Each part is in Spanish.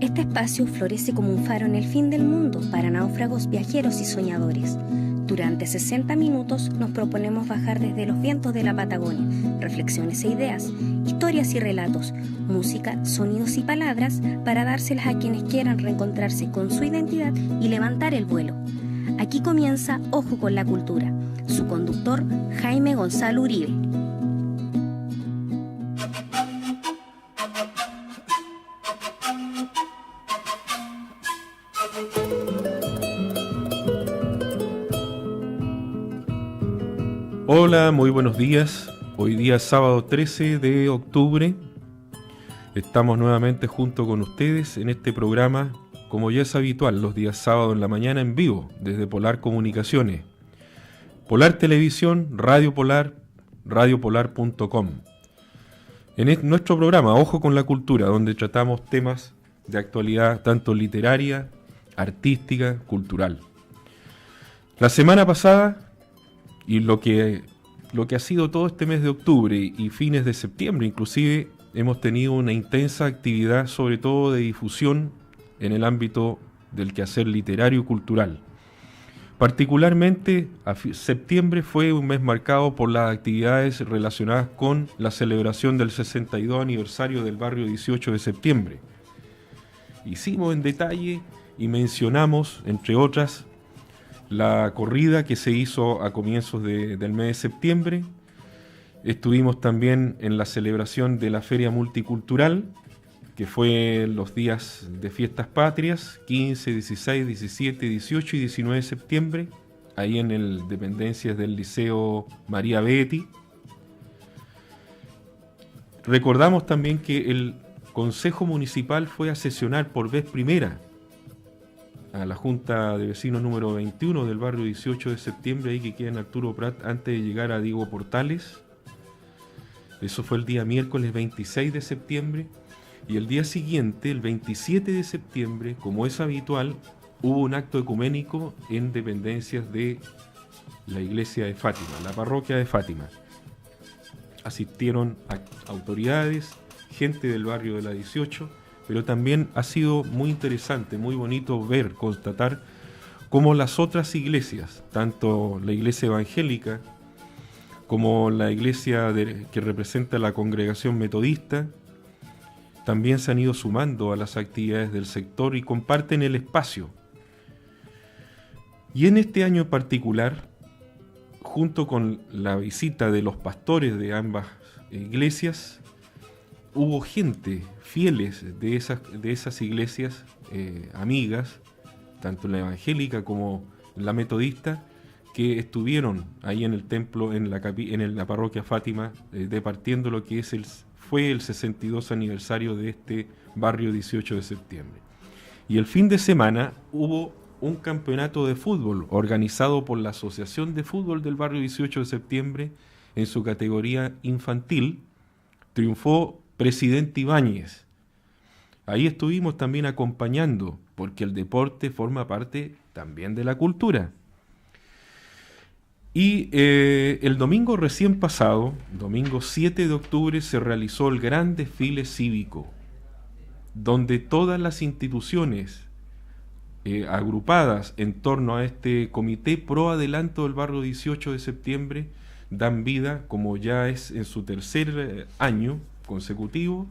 Este espacio florece como un faro en el fin del mundo para náufragos, viajeros y soñadores. Durante 60 minutos nos proponemos bajar desde los vientos de la Patagonia, reflexiones e ideas, historias y relatos, música, sonidos y palabras para dárselas a quienes quieran reencontrarse con su identidad y levantar el vuelo. Aquí comienza Ojo con la Cultura. Su conductor, Jaime Gonzalo Uribe. Hola, muy buenos días. Hoy día es sábado 13 de octubre. Estamos nuevamente junto con ustedes en este programa, como ya es habitual, los días sábados en la mañana en vivo, desde Polar Comunicaciones, Polar Televisión, Radio Polar, radiopolar.com. En nuestro programa Ojo con la Cultura, donde tratamos temas de actualidad tanto literaria, artística, cultural. La semana pasada, y lo que ha sido todo este mes de octubre y fines de septiembre inclusive, hemos tenido una intensa actividad, sobre todo de difusión en el ámbito del quehacer literario y cultural. Particularmente, septiembre fue un mes marcado por las actividades relacionadas con la celebración del 62 aniversario del barrio 18 de septiembre. Hicimos en detalle y mencionamos, entre otras, la corrida que se hizo a comienzos del mes de septiembre. Estuvimos también en la celebración de la Feria Multicultural, que fue los días de fiestas patrias, 15, 16, 17, 18 y 19 de septiembre, ahí en el dependencias del Liceo María Betti. Recordamos también que el Consejo Municipal fue a sesionar por vez primera a la Junta de Vecinos número 21 del barrio 18 de septiembre, ahí que queda en Arturo Prat, antes de llegar a Diego Portales. Eso fue el día miércoles 26 de septiembre. Y el día siguiente, el 27 de septiembre, como es habitual, hubo un acto ecuménico en dependencias de la iglesia de Fátima, la parroquia de Fátima. Asistieron autoridades, gente del barrio de la 18, pero también ha sido muy interesante, muy bonito ver, constatar cómo las otras iglesias, tanto la iglesia evangélica como la iglesia que representa la congregación metodista, también se han ido sumando a las actividades del sector y comparten el espacio. Y en este año en particular, junto con la visita de los pastores de ambas iglesias, hubo gente, fieles de esas iglesias, amigas, tanto la evangélica como la metodista, que estuvieron ahí en el templo, en la parroquia Fátima, departiendo lo que fue el 62 aniversario de este barrio 18 de septiembre. Y el fin de semana hubo un campeonato de fútbol organizado por la Asociación de Fútbol del barrio 18 de septiembre en su categoría infantil. Triunfó Presidente Ibáñez. Ahí estuvimos también acompañando, porque el deporte forma parte también de la cultura. Y el domingo recién pasado, domingo 7 de octubre, se realizó el gran desfile cívico, donde todas las instituciones agrupadas en torno a este comité pro adelanto del barrio 18 de septiembre dan vida, como ya es en su tercer año consecutivo,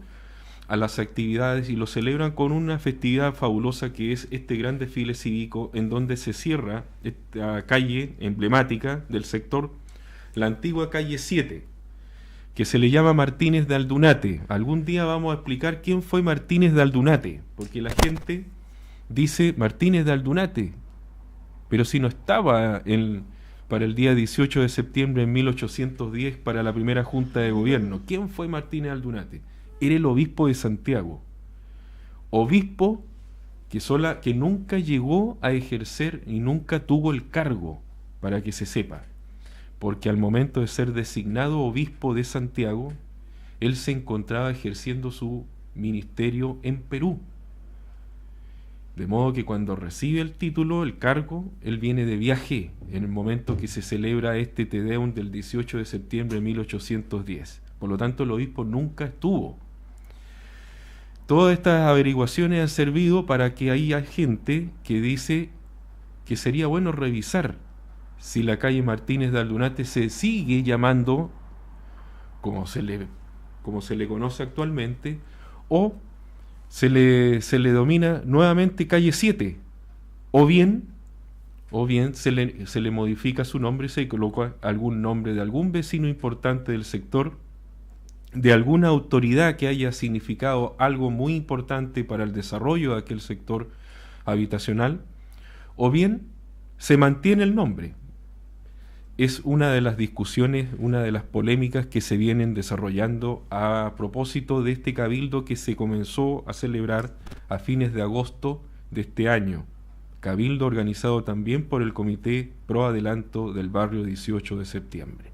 a las actividades y lo celebran con una festividad fabulosa que es este gran desfile cívico, en donde se cierra esta calle emblemática del sector, la antigua calle 7, que se le llama Martínez de Aldunate. Algún día vamos a explicar quién fue Martínez de Aldunate, porque la gente dice Martínez de Aldunate, pero si no estaba para el día 18 de septiembre de 1810 para la primera Junta de Gobierno. ¿Quién fue Martínez de Aldunate? Era el obispo de Santiago. Obispo que nunca llegó a ejercer y nunca tuvo el cargo, para que se sepa. Porque al momento de ser designado obispo de Santiago, él se encontraba ejerciendo su ministerio en Perú. De modo que cuando recibe el título, el cargo, él viene de viaje en el momento que se celebra este Te Deum del 18 de septiembre de 1810. Por lo tanto, el obispo nunca estuvo. todas estas averiguaciones han servido para que haya gente que dice que sería bueno revisar si la calle Martínez de Aldunate se sigue llamando como se le conoce actualmente, o se le domina nuevamente calle 7, o bien se le modifica su nombre y se coloca algún nombre de algún vecino importante del sector, de alguna autoridad que haya significado algo muy importante para el desarrollo de aquel sector habitacional, o bien se mantiene el nombre. Es una de las discusiones, una de las polémicas que se vienen desarrollando a propósito de este cabildo que se comenzó a celebrar a fines de agosto de este año. Cabildo organizado también por el Comité Pro Adelanto del barrio 18 de septiembre.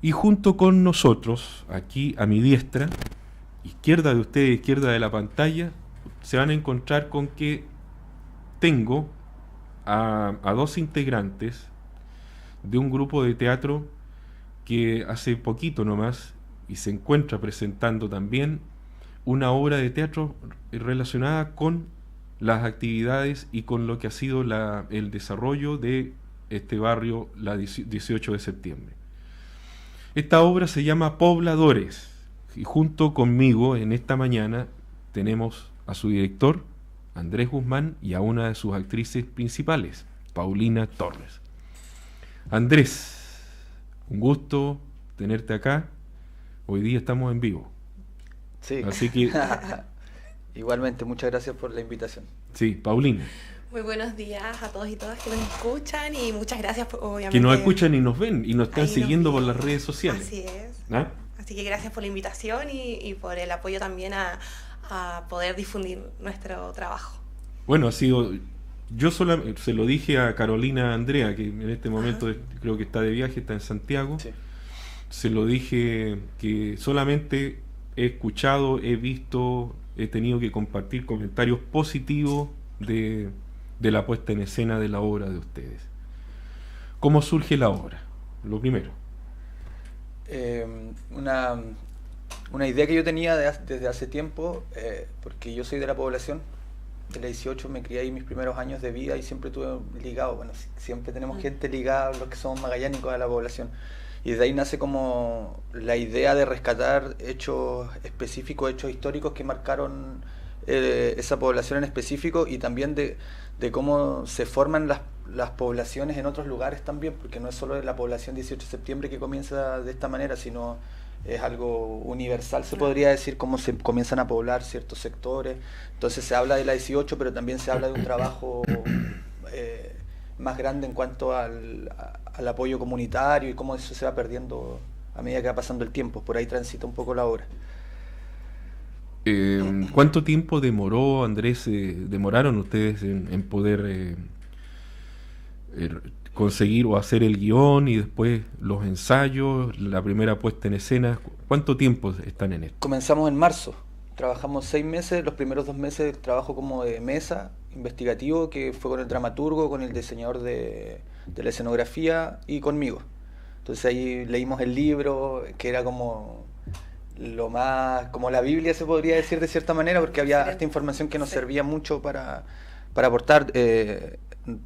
Y junto con nosotros, aquí a mi diestra, izquierda de ustedes, izquierda de la pantalla, se van a encontrar con que tengo a dos integrantes de un grupo de teatro que hace poquito nomás y se encuentra presentando también una obra de teatro relacionada con las actividades y con lo que ha sido el desarrollo de este barrio, la 18 de septiembre. Esta obra se llama Pobladores, y junto conmigo en esta mañana tenemos a su director, Andrés Guzmán, y a una de sus actrices principales, Paulina Torres. Andrés, un gusto tenerte acá. Hoy día estamos en vivo. Sí. Así que igualmente, muchas gracias por la invitación. sí, Paulina. Muy buenos días a todos y todas que nos escuchan y muchas gracias por, obviamente. Que nos escuchan y nos ven y nos están Ahí siguiendo nos por las redes sociales. Así es. ¿Ah? Así que gracias por la invitación y por el apoyo también a poder difundir nuestro trabajo. Bueno, ha sido... Yo se lo dije a Carolina Andrea, que en este momento creo que está de viaje, está en Santiago. Sí. Se lo dije que solamente he escuchado, he visto, he tenido que compartir comentarios positivos de la puesta en escena de la obra de ustedes. ¿Cómo surge la obra? Lo primero. Una idea que yo tenía desde hace tiempo, porque yo soy de la población de la 18, me crié ahí mis primeros años de vida y siempre tuve ligado, bueno, siempre tenemos gente ligada, los que somos magallánicos, a la población. Y de ahí nace como la idea de rescatar hechos específicos, hechos históricos que marcaron esa población en específico, y también de cómo se forman las poblaciones en otros lugares también, porque no es solo la población 18 de septiembre que comienza de esta manera, sino es algo universal, se podría decir, cómo se comienzan a poblar ciertos sectores. Entonces se habla de la 18, pero también se habla de un trabajo más grande en cuanto al apoyo comunitario y cómo eso se va perdiendo a medida que va pasando el tiempo. Por ahí transita un poco la obra. ¿Cuánto tiempo demoró, Andrés, demoraron ustedes en poder conseguir o hacer el guión y después los ensayos, la primera puesta en escena? ¿Cuánto tiempo están en esto? Comenzamos en marzo, trabajamos 6 meses, los primeros 2 meses trabajo como de mesa investigativo, que fue con el dramaturgo, con el diseñador de la escenografía y conmigo. Entonces ahí leímos el libro, que era como lo más, como la Biblia se podría decir de cierta manera, porque había esta información que nos servía mucho para aportar.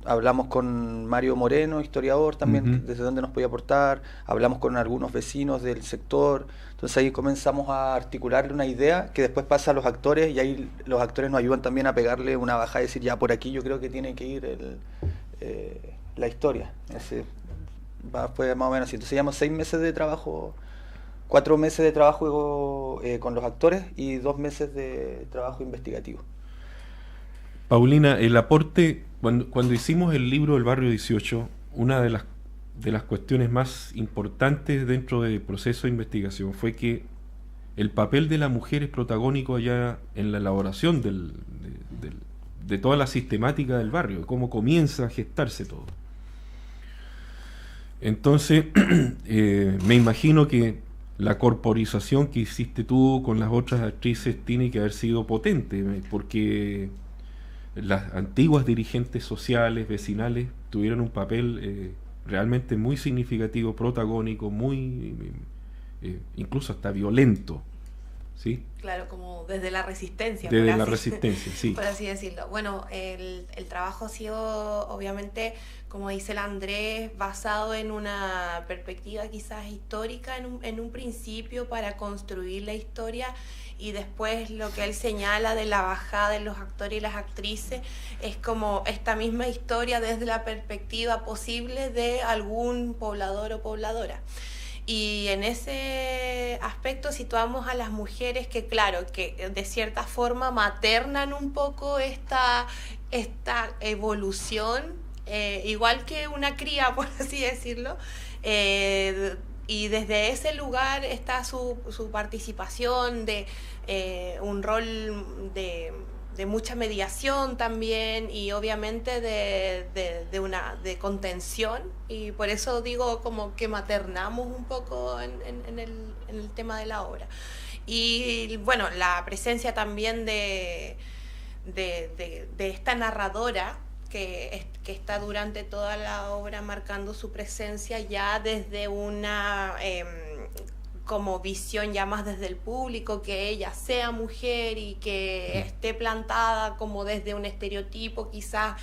Hablamos con Mario Moreno, historiador también, desde donde nos podía aportar, hablamos con algunos vecinos del sector, entonces ahí comenzamos a articularle una idea que después pasa a los actores, y ahí los actores nos ayudan también a pegarle una bajada y decir, ya por aquí yo creo que tiene que ir la historia. Fue más o menos así. Entonces llevamos 6 meses de trabajo, 4 meses de trabajo con los actores y 2 meses de trabajo investigativo. Paulina, el aporte, cuando hicimos el libro del barrio 18, una de las cuestiones más importantes dentro del proceso de investigación fue que el papel de la mujer es protagónico allá en la elaboración de toda la sistemática del barrio, de cómo comienza a gestarse todo. Entonces, me imagino que la corporización que hiciste tú con las otras actrices tiene que haber sido potente, porque las antiguas dirigentes sociales, vecinales, tuvieron un papel realmente muy significativo, protagónico, muy incluso hasta violento ¿sí? Claro, como desde la resistencia. Desde la resistencia, sí. Por así decirlo. Bueno, el trabajo ha sido, obviamente, como dice el Andrés, basado en una perspectiva quizás histórica en un principio para construir la historia, y después lo que él señala de la bajada de los actores y las actrices es como esta misma historia desde la perspectiva posible de algún poblador o pobladora. Y en ese aspecto situamos a las mujeres que, claro, que de cierta forma maternan un poco esta evolución, igual que una cría, por así decirlo, y desde ese lugar está su participación de un rol de mucha mediación también, y obviamente de contención, y por eso digo como que maternamos un poco en el tema de la obra. Y bueno, la presencia también de esta narradora que está durante toda la obra marcando su presencia ya desde una como visión ya más desde el público, que ella sea mujer y que esté plantada como desde un estereotipo quizás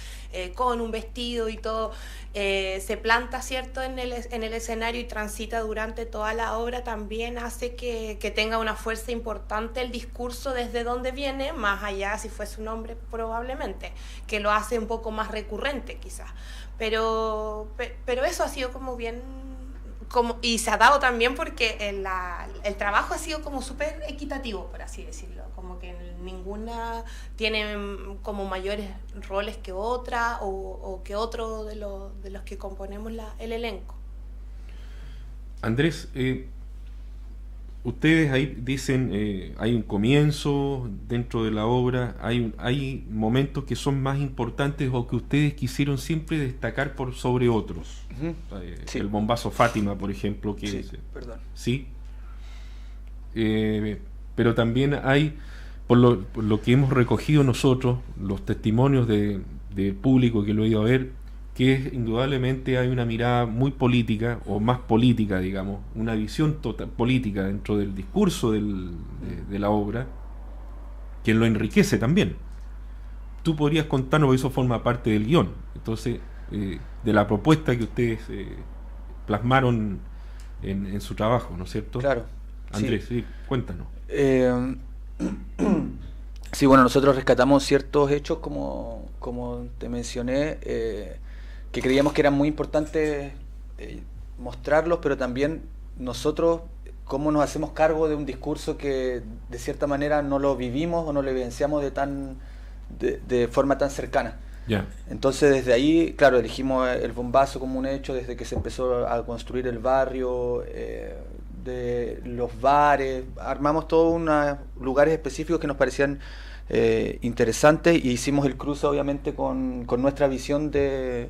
con un vestido y todo, se planta, ¿cierto?, en el escenario y transita durante toda la obra, también hace que tenga una fuerza importante el discurso desde donde viene, más allá si fuese un hombre probablemente, que lo hace un poco más recurrente quizás, pero eso ha sido como bien... y se ha dado también porque el trabajo ha sido como súper equitativo, por así decirlo, como que ninguna tiene como mayores roles que otra o que otro de los que componemos el elenco. Andrés, ustedes ahí dicen, hay un comienzo dentro de la obra, hay momentos que son más importantes o que ustedes quisieron siempre destacar por sobre otros. Uh-huh. Sí. El bombazo Fátima, por ejemplo, que sí, perdón. Sí. Pero también hay, por lo que hemos recogido nosotros, los testimonios del público que lo ha ido a ver, que indudablemente hay una mirada muy política, o más política, digamos, una visión política dentro del discurso de la obra, que lo enriquece también. Tú podrías contarnos, porque eso forma parte del guión, entonces, de la propuesta que ustedes plasmaron en su trabajo, ¿no es cierto? Claro. Andrés, sí, cuéntanos. Sí, bueno, nosotros rescatamos ciertos hechos, como te mencioné, que creíamos que eran muy importantes mostrarlos, pero también nosotros cómo nos hacemos cargo de un discurso que de cierta manera no lo vivimos o no lo vivenciamos de forma tan cercana. Yeah. Entonces desde ahí, claro, elegimos el bombazo como un hecho desde que se empezó a construir el barrio, de los bares, armamos todos unos lugares específicos que nos parecían interesantes, y hicimos el cruce obviamente con nuestra visión de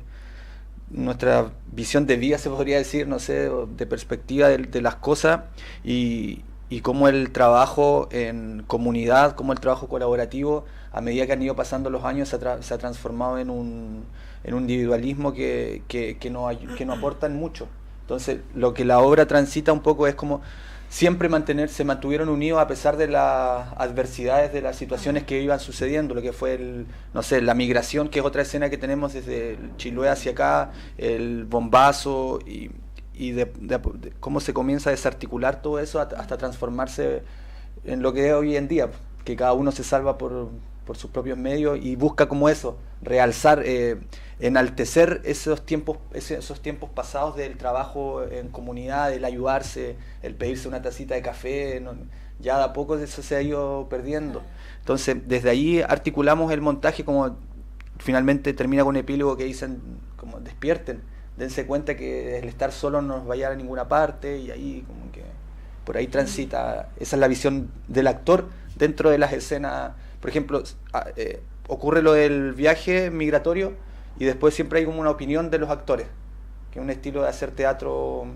vida, se podría decir, no sé, de perspectiva de las cosas, y cómo el trabajo en comunidad, cómo el trabajo colaborativo, a medida que han ido pasando los años, se ha transformado en un individualismo que nos aportan mucho. Entonces, lo que la obra transita un poco es como siempre se mantuvieron unidos a pesar de las adversidades, de las situaciones que iban sucediendo, lo que fue la migración, que es otra escena que tenemos desde Chiloé hacia acá, el bombazo, y de cómo se comienza a desarticular todo eso hasta transformarse en lo que es hoy en día, que cada uno se salva por sus propios medios y busca como eso, realzar, enaltecer esos tiempos pasados del trabajo en comunidad, el ayudarse, el pedirse una tacita de café, ya de a poco eso se ha ido perdiendo. Entonces, desde ahí articulamos el montaje, como finalmente termina con un epílogo que dicen, como despierten, dense cuenta que el estar solo no nos va a llevar a ninguna parte, y ahí como que por ahí transita, esa es la visión del actor dentro de las escenas. Por ejemplo, ocurre lo del viaje migratorio y después siempre hay como una opinión de los actores, que es un estilo de hacer teatro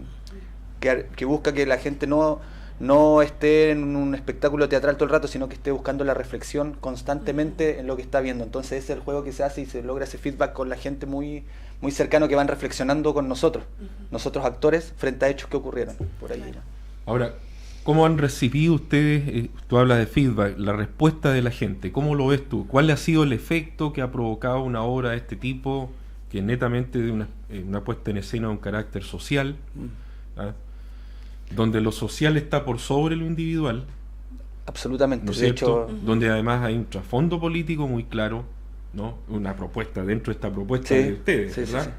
que busca que la gente no esté en un espectáculo teatral todo el rato, sino que esté buscando la reflexión constantemente en lo que está viendo. Entonces ese es el juego que se hace y se logra ese feedback con la gente muy, muy cercano, que van reflexionando con nosotros actores, frente a hechos que ocurrieron por ahí. Ahora, ¿Cómo han recibido ustedes, tú hablas de feedback, la respuesta de la gente? ¿Cómo lo ves tú? ¿Cuál ha sido el efecto que ha provocado una obra de este tipo, que netamente de una puesta en escena de un carácter social, ¿ah? Donde lo social está por sobre lo individual? Absolutamente. ¿No es De cierto? hecho, Donde además hay un trasfondo político muy claro, ¿no? Una propuesta dentro de esta propuesta sí, de ustedes, sí, sí, ¿verdad? sí.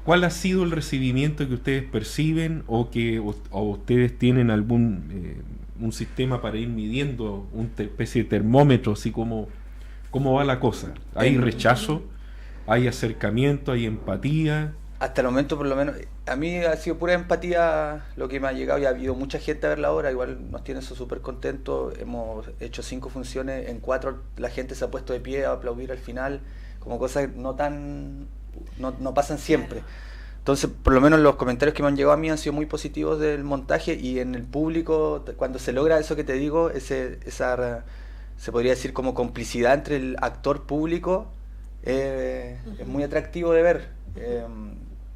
¿Cuál ha sido el recibimiento que ustedes perciben o que o ustedes tienen algún un sistema para ir midiendo, una especie de termómetro, así como cómo va la cosa? ¿Hay rechazo? ¿Hay acercamiento? ¿Hay empatía? Hasta el momento, por lo menos, a mí ha sido pura empatía lo que me ha llegado, y ha habido mucha gente a ver la obra, igual nos tiene eso súper contentos. Hemos hecho 5 funciones, en 4 la gente se ha puesto de pie a aplaudir al final, como cosas no pasan siempre. Entonces, por lo menos los comentarios que me han llegado a mí han sido muy positivos del montaje, y en el público, cuando se logra eso que te digo, esa se podría decir como complicidad entre el actor público, es muy atractivo de ver.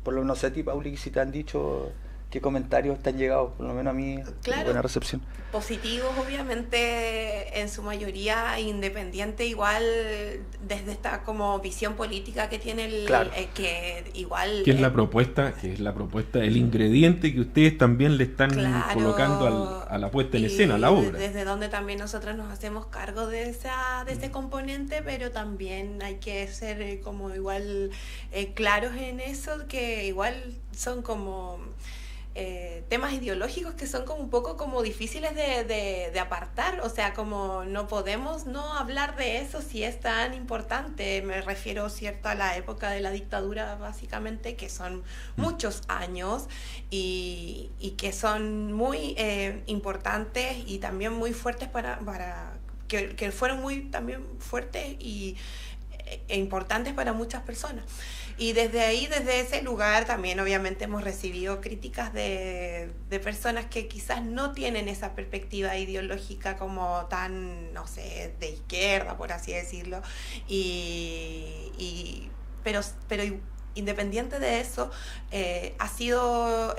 Por lo menos a ti, Pauli, si te han dicho qué comentarios te han llegado, por lo menos a mí, claro, buena recepción. Positivos, obviamente, en su mayoría, independiente, igual desde esta como visión política que tiene Claro. Que igual... ¿Qué es la propuesta? ¿Qué es la propuesta? El ingrediente que ustedes también le están Claro, colocando a la puesta en y escena, a la obra. desde donde también nosotros nos hacemos cargo de ese componente, pero también hay que ser como igual claros en eso, que igual son como temas ideológicos que son como un poco como difíciles de apartar, o sea, como no podemos no hablar de eso si es tan importante. Me refiero, cierto, a la época de la dictadura, básicamente, que son muchos años y que son muy importantes y también muy fuertes que fueron muy también fuertes e importantes para muchas personas. Y desde ahí, desde ese lugar, también obviamente hemos recibido críticas de personas que quizás no tienen esa perspectiva ideológica como tan, no sé, de izquierda, por así decirlo. Pero independiente de eso, ha sido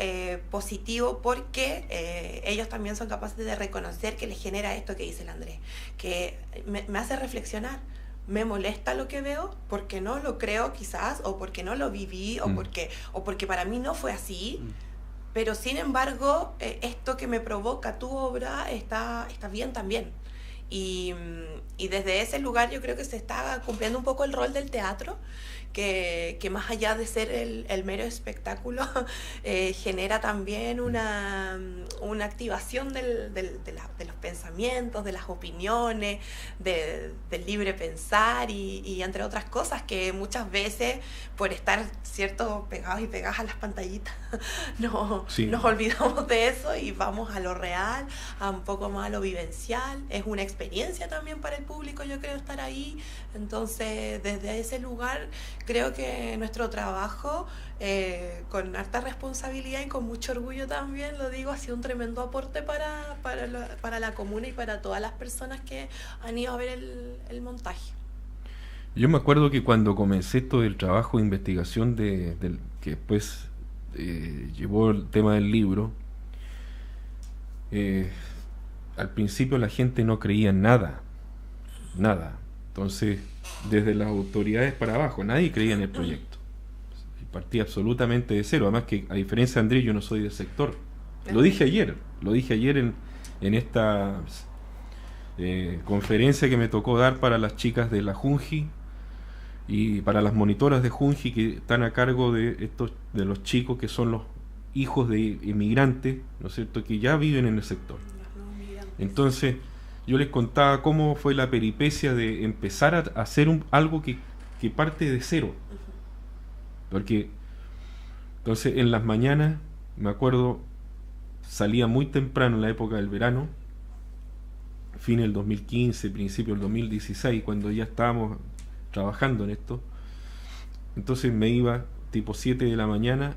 positivo porque ellos también son capaces de reconocer que les genera esto que dice el Andrés, que me hace reflexionar. Me molesta lo que veo porque no lo creo quizás, o porque no lo viví, o porque para mí no fue así, pero sin embargo esto que me provoca tu obra está bien también. Y desde ese lugar yo creo que se está cumpliendo un poco el rol del teatro, que más allá de ser el mero espectáculo, genera también una activación de los pensamientos, de las opiniones, del libre pensar y entre otras cosas que muchas veces, por estar, cierto, pegados y pegadas a las pantallitas, nos olvidamos de eso y vamos a lo real, a un poco más a lo vivencial. Es una experiencia también para el público, yo creo, estar ahí. Entonces, desde ese lugar, creo que nuestro trabajo, con harta responsabilidad y con mucho orgullo también, lo digo, ha sido un tremendo aporte para la comuna y para todas las personas que han ido a ver el montaje. Yo me acuerdo que cuando comencé esto del trabajo de investigación que después llevó el tema del libro, al principio la gente no creía en nada. Entonces, desde las autoridades para abajo, nadie creía en el proyecto. Partí absolutamente de cero. Además que, a diferencia de Andrés, yo no soy del sector. Lo dije ayer en esta conferencia que me tocó dar para las chicas de la Junji y para las monitoras de Junji que están a cargo de los chicos que son los hijos de inmigrantes, ¿no es cierto?, que ya viven en el sector. Entonces, yo les contaba cómo fue la peripecia de empezar a hacer algo que parte de cero. Porque, entonces, en las mañanas, me acuerdo, salía muy temprano en la época del verano, fin del 2015, principio del 2016, cuando ya estábamos trabajando en esto. Entonces me iba tipo 7 de la mañana,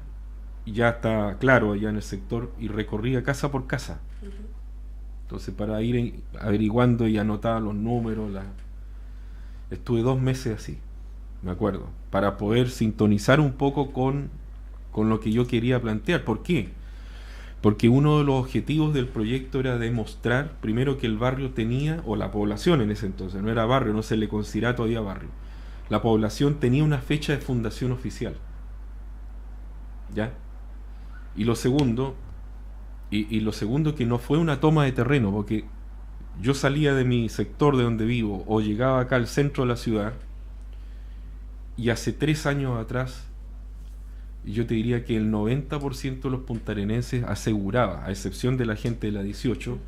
y ya está claro allá en el sector, y recorría casa por casa. Entonces, para ir averiguando y anotaba los números, estuve 2 meses así, me acuerdo, para poder sintonizar un poco con lo que yo quería plantear. ¿Por qué? porque uno de los objetivos del proyecto era demostrar primero que el barrio tenía, o la población en ese entonces, no era barrio, no se le considera todavía barrio, la población tenía una fecha de fundación oficial, ¿ya? Y lo segundo, lo segundo que no fue una toma de terreno, porque yo salía de mi sector de donde vivo o llegaba acá al centro de la ciudad, y hace 3 años atrás yo te diría que el 90% de los puntarenenses aseguraba, a excepción de la gente de la 18,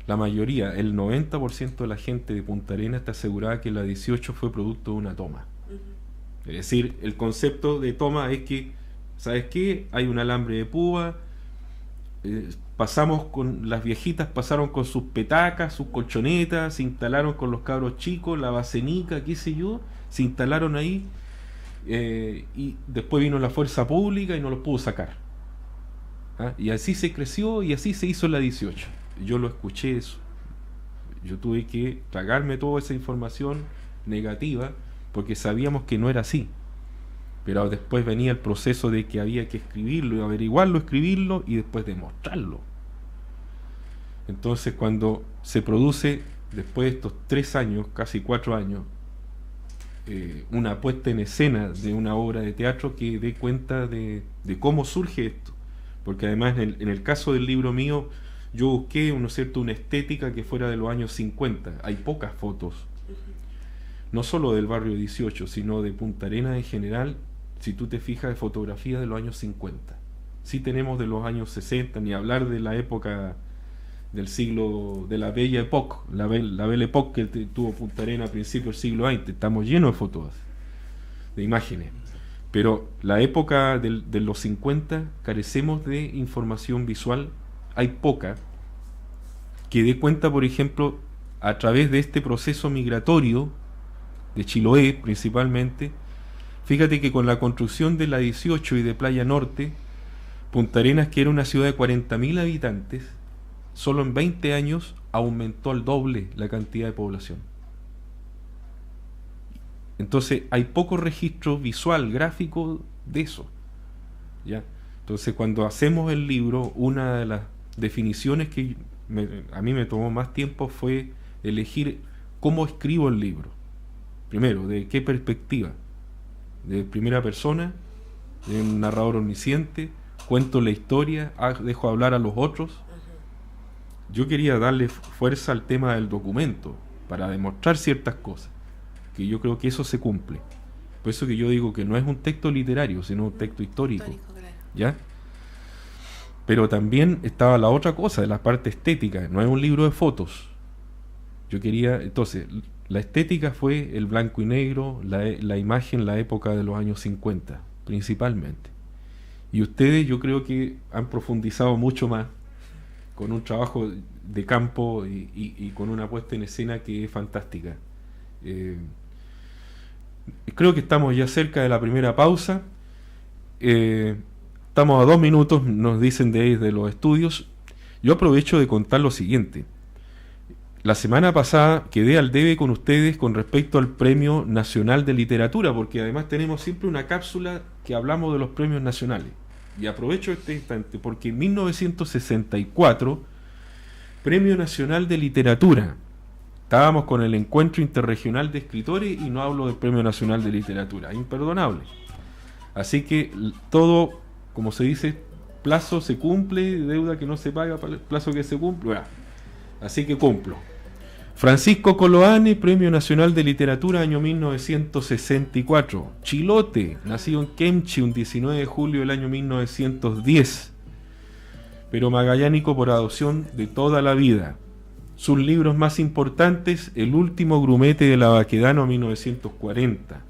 la mayoría, el 90% de la gente de Punta Arenas te aseguraba que la 18 fue producto de una toma. Es decir, el concepto de toma es que, ¿sabes qué? Hay un alambre de púa, las viejitas pasaron con sus petacas, sus colchonetas, se instalaron con los cabros chicos, la bacenica, qué sé yo, se instalaron ahí, y después vino la fuerza pública y no los pudo sacar. ¿Ah? Y así se creció y así se hizo la 18. Yo lo escuché eso. Yo tuve que tragarme toda esa información negativa porque sabíamos que no era así. Pero después venía el proceso de que había que escribirlo, averiguarlo, escribirlo y después demostrarlo. Entonces, cuando se produce, después de estos 3 años, casi 4 años, una puesta en escena de una obra de teatro que dé cuenta de cómo surge esto. Porque además, en el caso del libro mío, yo busqué, ¿no es cierto?, una estética que fuera de los años 50. Hay pocas fotos, no solo del barrio 18, sino de Punta Arenas en general. Si tú te fijas, de fotografía de los años 50. Sí tenemos de los años 60, ni hablar de la época del siglo, de la Belle Époque, la Belle Époque que tuvo Punta Arenas a principios del siglo XX. Estamos llenos de fotos, de imágenes. Pero la época de los 50 carecemos de información visual, hay poca, que dé cuenta, por ejemplo, a través de este proceso migratorio de Chiloé principalmente. Fíjate que con la construcción de la 18 y de Playa Norte, Punta Arenas, que era una ciudad de 40.000 habitantes, solo en 20 años aumentó al doble la cantidad de población. Entonces hay poco registro visual, gráfico de eso, ¿ya? Entonces, cuando hacemos el libro, una de las definiciones que a mí me tomó más tiempo fue elegir cómo escribo el libro. Primero, de qué perspectiva. De primera persona, de un narrador omnisciente, cuento la historia, dejo hablar a los otros. Yo quería darle fuerza al tema del documento para demostrar ciertas cosas, que yo creo que eso se cumple. Por eso que yo digo que no es un texto literario, sino un texto histórico, ¿ya? Pero también estaba la otra cosa, de la parte estética. No es un libro de fotos. Yo quería, entonces, la estética fue el blanco y negro, la imagen, la época de los años 50, principalmente. Y ustedes, yo creo que han profundizado mucho más, con un trabajo de campo y con una puesta en escena que es fantástica. Creo que estamos ya cerca de la primera pausa. Estamos a 2 minutos, nos dicen de los estudios. Yo aprovecho de contar lo siguiente. La semana pasada quedé al debe con ustedes con respecto al Premio Nacional de Literatura, porque además tenemos siempre una cápsula que hablamos de los premios nacionales. Y aprovecho este instante porque en 1964, Premio Nacional de Literatura, estábamos con el Encuentro Interregional de Escritores y no hablo del Premio Nacional de Literatura, imperdonable. Así que todo, como se dice, plazo se cumple, deuda que no se paga, plazo que se cumple. Bueno, así que cumplo. Francisco Coloane, Premio Nacional de Literatura, año 1964. Chilote, nacido en Kemchi, un 19 de julio del año 1910. Pero magallánico por adopción de toda la vida. Sus libros más importantes, El último grumete de la Baquedano, 1940.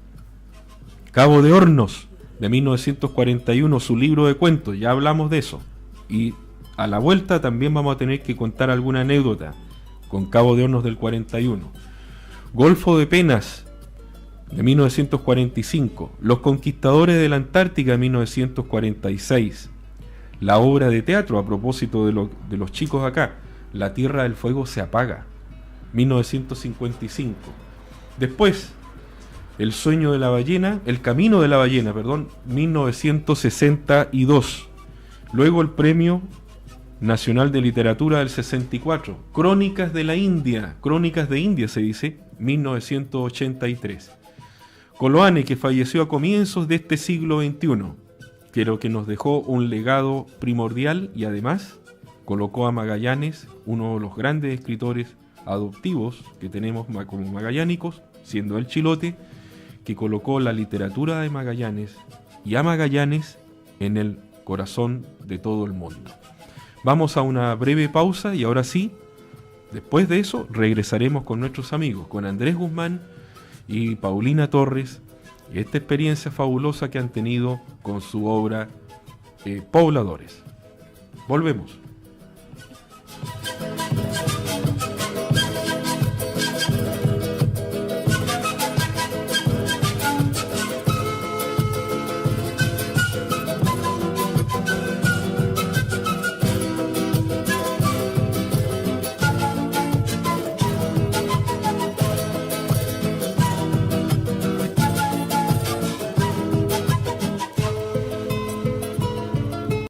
Cabo de Hornos, de 1941, su libro de cuentos, ya hablamos de eso. Y a la vuelta también vamos a tener que contar alguna anécdota con Cabo de Hornos del 41. Golfo de Penas, de 1945. Los Conquistadores de la Antártica, de 1946. La obra de teatro, a propósito de los chicos acá, La Tierra del Fuego se apaga, 1955. Después, El Camino de la Ballena, 1962. Luego el Premio Nacional de Literatura del 64, Crónicas de India se dice, 1983. Coloane, que falleció a comienzos de este siglo XXI, pero que nos dejó un legado primordial y además colocó a Magallanes, uno de los grandes escritores adoptivos que tenemos como magallánicos, siendo el Chilote, que colocó la literatura de Magallanes y a Magallanes en el corazón de todo el mundo. Vamos a una breve pausa y ahora sí, después de eso, regresaremos con nuestros amigos, con Andrés Guzmán y Paulina Torres, y esta experiencia fabulosa que han tenido con su obra Pobladores. Volvemos.